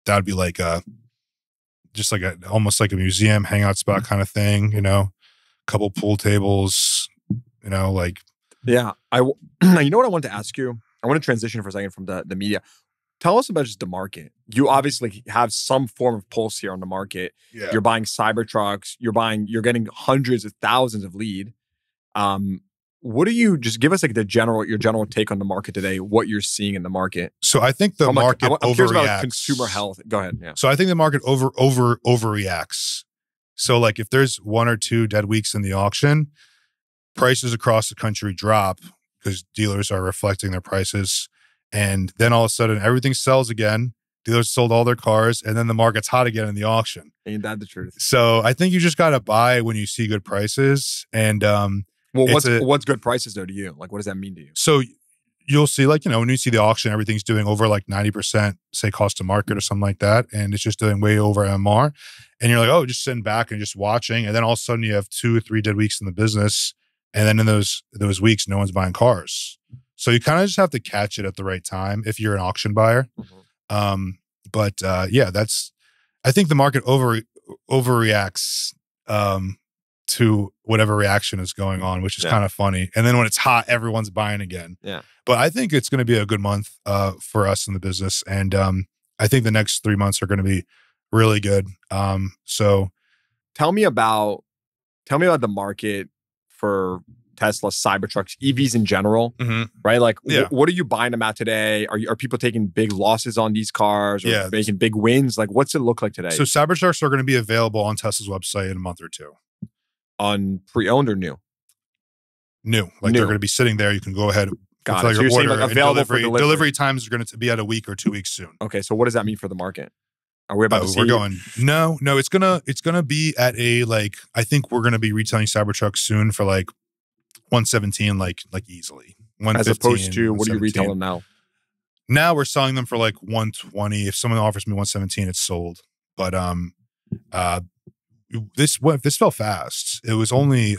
would be like just like almost like a museum hangout spot kind of thing, couple pool tables, like. Yeah. You know what I want to ask you? I want to transition for a second from the media. Tell us about just the market. You obviously have some form of pulse here on the market. Yeah. You're buying Cybertrucks. You're getting hundreds of thousands of lead. What do you just give us like your general take on the market today? What you're seeing in the market? So I think the market I'm curious overreacts. about consumer health. Go ahead. Yeah. So I think the market overreacts. So like if there's 1 or 2 dead weeks in the auction, prices across the country drop because dealers are reflecting their prices. And then all of a sudden everything sells again. Dealers sold all their cars and then the market's hot again in the auction. Ain't that the truth? So I think you just got to buy when you see good prices. And what's good prices though to you? Like what does that mean to you? So you'll see like, when you see the auction, everything's doing over like 90%, say cost to market or something like that. And it's just doing way over MR. And you're like, oh, just sitting back and just watching. And then all of a sudden you have 2 or 3 dead weeks in the business. And then in those weeks, no one's buying cars. So you kind of just have to catch it at the right time if you're an auction buyer. I think the market overreacts to whatever reaction is going on, which is kind of funny. And then when it's hot, everyone's buying again. Yeah. But I think it's going to be a good month for us in the business. And I think the next 3 months are going to be really good. So tell me about the market for Tesla, Cybertrucks, EVs in general, right? Like, what are you buying them at today? Are people taking big losses on these cars or making big wins? Like, what's it look like today? So Cybertrucks are going to be available on Tesla's website in a month or 2. On pre-owned or new? New. Like they're going to be sitting there. You can go ahead. Got it. So you're saying like available for delivery. Delivery times are going to be at a week or 2 weeks soon. Okay. So what does that mean for the market? Are we about to see? We're going, no, it's gonna be at a, like, I think we're gonna be retailing Cybertrucks soon for like 117, like easily. As opposed to, what are you retailing now? Now we're selling them for like 120. If someone offers me 117, it's sold. But this fell fast. It was only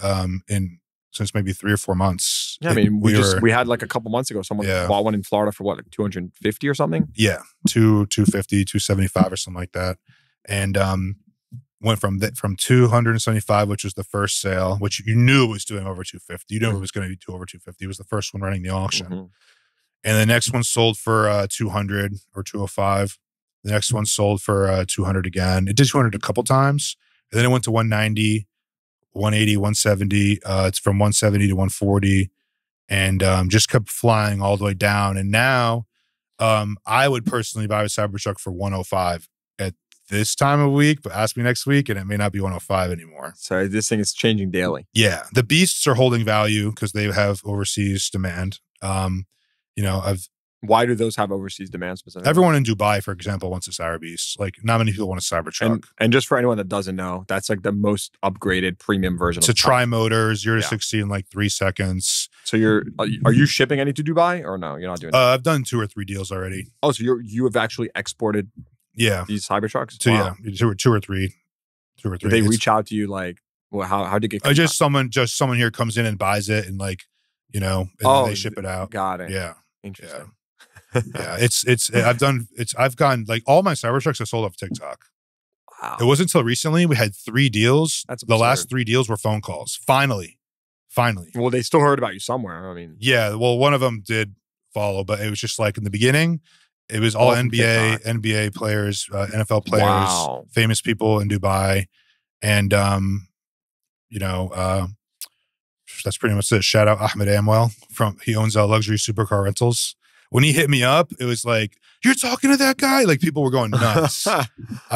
since maybe 3 or 4 months. Yeah, I mean, we had like a couple months ago, someone bought one in Florida for what, like 250 or something? Yeah, 250, 275 or something like that. And went from 275, which was the first sale, which you knew it was doing over 250. You knew it was going to do over 250. It was the first one running the auction. And the next one sold for 200 or 205. The next one sold for 200 again. It did 200 a couple times. And then it went to 190, 180, 170. It's from 170 to 140. And just kept flying all the way down. And now I would personally buy a Cybertruck for 105 at this time of week, but ask me next week and it may not be 105 anymore. So this thing is changing daily. Yeah. The beasts are holding value because they have overseas demand. Why do those have overseas demand specifically? Everyone in Dubai, for example, wants a Cyber Beast. Like, not many people want a Cybertruck. And just for anyone that doesn't know, that's like the most upgraded premium version. It's a tri-motor, 0 to 60 in like 3 seconds. So are you shipping any to Dubai or no? You're not doing that? I've done 2 or 3 deals already. Oh, so you have actually exported these Cybertrucks? Wow. Yeah, two or three. Did they reach out to you like, well, how did it get? Just someone here comes in and buys it and like, and then they ship it out. Got it. Yeah. Interesting. Yeah, I've gotten like all my Cybertrucks are sold off TikTok. Wow. It wasn't until recently we had 3 deals. That's the last 3 deals were phone calls. Finally. Well, they still heard about you somewhere. I mean, yeah. Well, one of them did follow, but it was just like in the beginning, it was all NBA players, NFL players, famous people in Dubai, and that's pretty much it. Shout out Ahmed Amwell he owns luxury supercar rentals. When he hit me up, it was like, you're talking to that guy? Like, people were going nuts.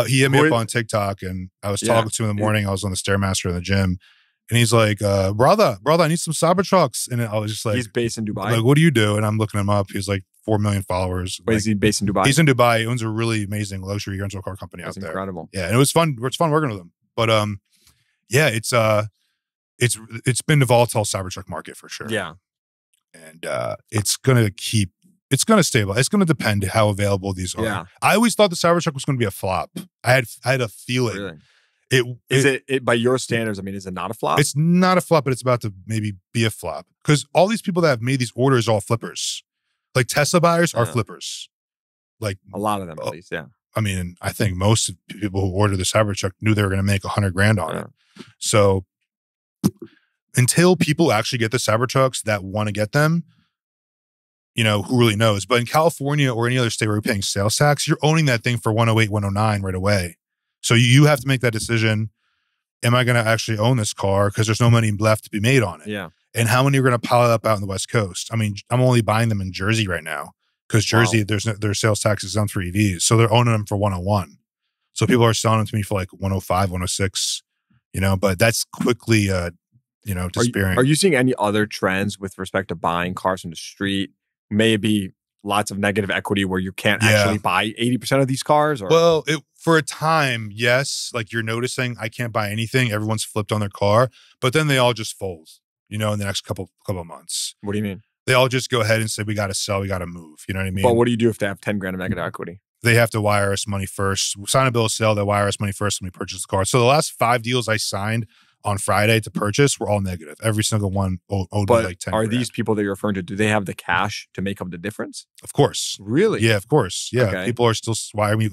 He hit me up on TikTok, and I was talking to him in the morning. I was on the Stairmaster in the gym, and he's like, brother, I need some Cybertrucks. And I was just like, he's based in Dubai. Like, what do you do? And I'm looking him up. He's like 4 million followers. Wait, is he based in Dubai? He's in Dubai. He owns a really amazing luxury rental car company out there. Incredible. Yeah, and it was fun. It's fun working with him. But it's it's been the volatile Cybertruck market for sure. Yeah. And it's gonna stabilize. It's gonna depend how available these are. Yeah. I always thought the Cybertruck was gonna be a flop. I had a feeling. Really? Is it by your standards? I mean, is it not a flop? It's not a flop, but it's about to maybe be a flop because all these people that have made these orders are all flippers. Like Tesla buyers are flippers. Like a lot of them, at least. Yeah. I mean, I think most people who ordered the Cybertruck knew they were going to make $100,000 on it. So until people actually get the Cybertrucks that want to get them, you know, who really knows? But in California or any other state where you're paying sales tax, you're owning that thing for 108, 109 right away. So you have to make that decision. Am I going to actually own this car? Because there's no money left to be made on it. Yeah. And how many are going to pile up out in the West Coast? I mean, I'm only buying them in Jersey right now because Jersey, their sales tax is on for EVs. So they're owning them for 101. So people are selling them to me for like 105, 106, you know, but that's quickly, you know, disappearing. Are you seeing any other trends with respect to buying cars from the street? Maybe lots of negative equity where you can't actually buy 80% of these cars? Or? Well, for a time, yes. Like you're noticing I can't buy anything. Everyone's flipped on their car, but then they all just fold, you know, in the next couple of months. What do you mean? They all just go ahead and say, we got to sell, we got to move. You know what I mean? But what do you do if they have 10 grand of negative equity? They have to wire us money first. Sign a bill of sale, they wire us money first when we purchase the car. So the last 5 deals I signed on Friday to purchase were all negative. Every single one owed me like 10 grand. These people that you're referring to, do they have the cash to make up the difference? Of course. Really? Yeah, of course. Yeah. Okay. People are still wiring me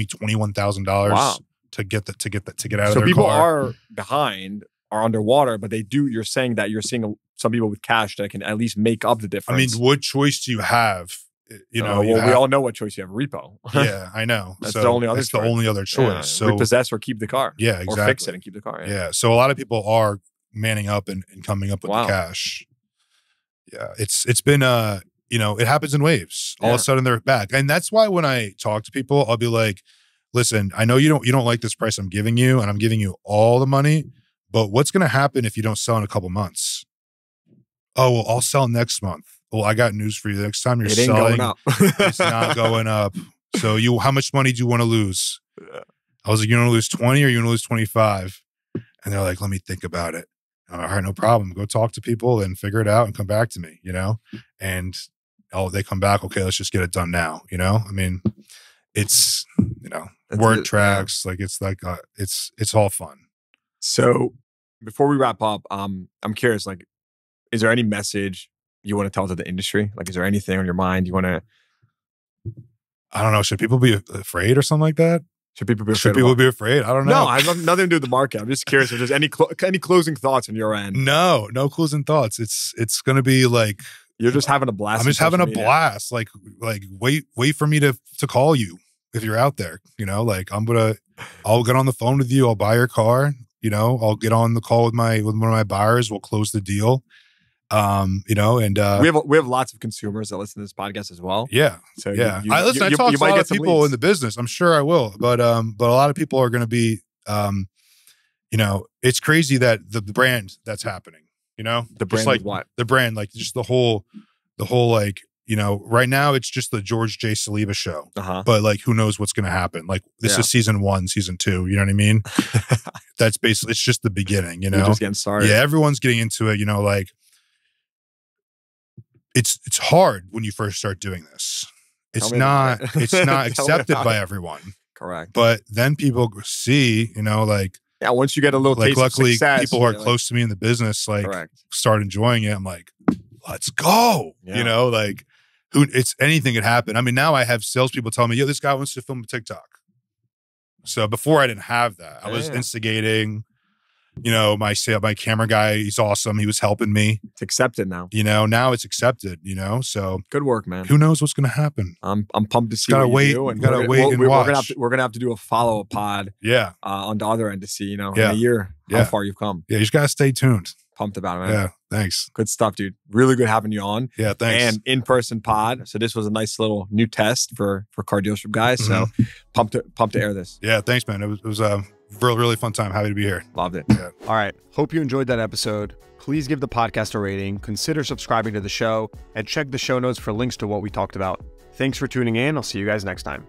$21,000 to get out of their car. So people are behind, are underwater, but you're saying that you're seeing some people with cash that can at least make up the difference. I mean, what choice do you have? You know, we all know what choice you have. Repo. Yeah, I know. That's the only other choice. Yeah. So repossess or keep the car. Yeah, exactly. Or fix it and keep the car. Yeah. So a lot of people are manning up and coming up with the cash. Yeah. It's been you know, it happens in waves. All of a sudden they're back. And that's why when I talk to people, I'll be like, listen, I know you don't like this price I'm giving you, and I'm giving you all the money, but what's gonna happen if you don't sell in a couple months? Oh, well, I'll sell next month. Well, I got news for you. The next time you're selling, going up. it's not going up. So how much money do you want to lose? I was like, you want to lose 20 or you want to lose 25? And they're like, let me think about it. All right, no problem. Go talk to people and figure it out and come back to me, you know? And they come back, okay, let's just get it done now, you know? I mean, it's, you know, word tracks, like it's all fun. So before we wrap up, I'm curious, like, is there any message you want to tell to the industry? Like, is there anything on your mind you want to? I don't know. Should people be afraid or something like that? Should people be afraid? I don't know. No, I have nothing to do with the market. I'm just curious if there's any closing thoughts on your end. No closing thoughts. It's going to be like you're just having a blast. I'm just having a blast. Like wait for me to call you if you're out there. You know, like I'll get on the phone with you. I'll buy your car. You know, I'll get on the call with one of my buyers. We'll close the deal. You know, and we have lots of consumers that listen to this podcast as well. Yeah. So yeah, I talk to a lot of people in the business. I'm sure I will, but a lot of people are going to be, you know, it's crazy that the brand that's happening, you know, the brand, like what the brand, like just the whole like, you know, right now it's just the George J. Saliba show, but like, who knows what's going to happen? Like this is season 1, season 2, you know what I mean? That's basically, it's just the beginning, you know, you're just getting started. Yeah. Everyone's getting into it, you know, like, it's hard when you first start doing this. It's not accepted by everyone. Correct. But then people see, you know, like once you get a little taste luckily of success, people who are close to me in the business, like start enjoying it. I'm like, let's go. Yeah. You know, like anything could happen. I mean, now I have salespeople telling me, yo, this guy wants to film a TikTok. So before I didn't have that. I was instigating. You know, my camera guy, he's awesome. He was helping me. It's accepted now. You know, now it's accepted, you know, so. Good work, man. Who knows what's going to happen? I'm pumped to see gotta what wait, you do. And gotta wait and watch. We're going to have to do a follow-up pod on the other end to see, you know, in a year, how far you've come. Yeah, you just got to stay tuned. Pumped about it, man. Yeah, thanks. Good stuff, dude. Really good having you on. Yeah, thanks. And in-person pod. So this was a nice little new test for car dealership guys. So pumped to air this. Yeah, thanks, man. It was a really fun time. Happy to be here. Loved it. Yeah. All right. Hope you enjoyed that episode. Please give the podcast a rating, consider subscribing to the show, and check the show notes for links to what we talked about. Thanks for tuning in. I'll see you guys next time.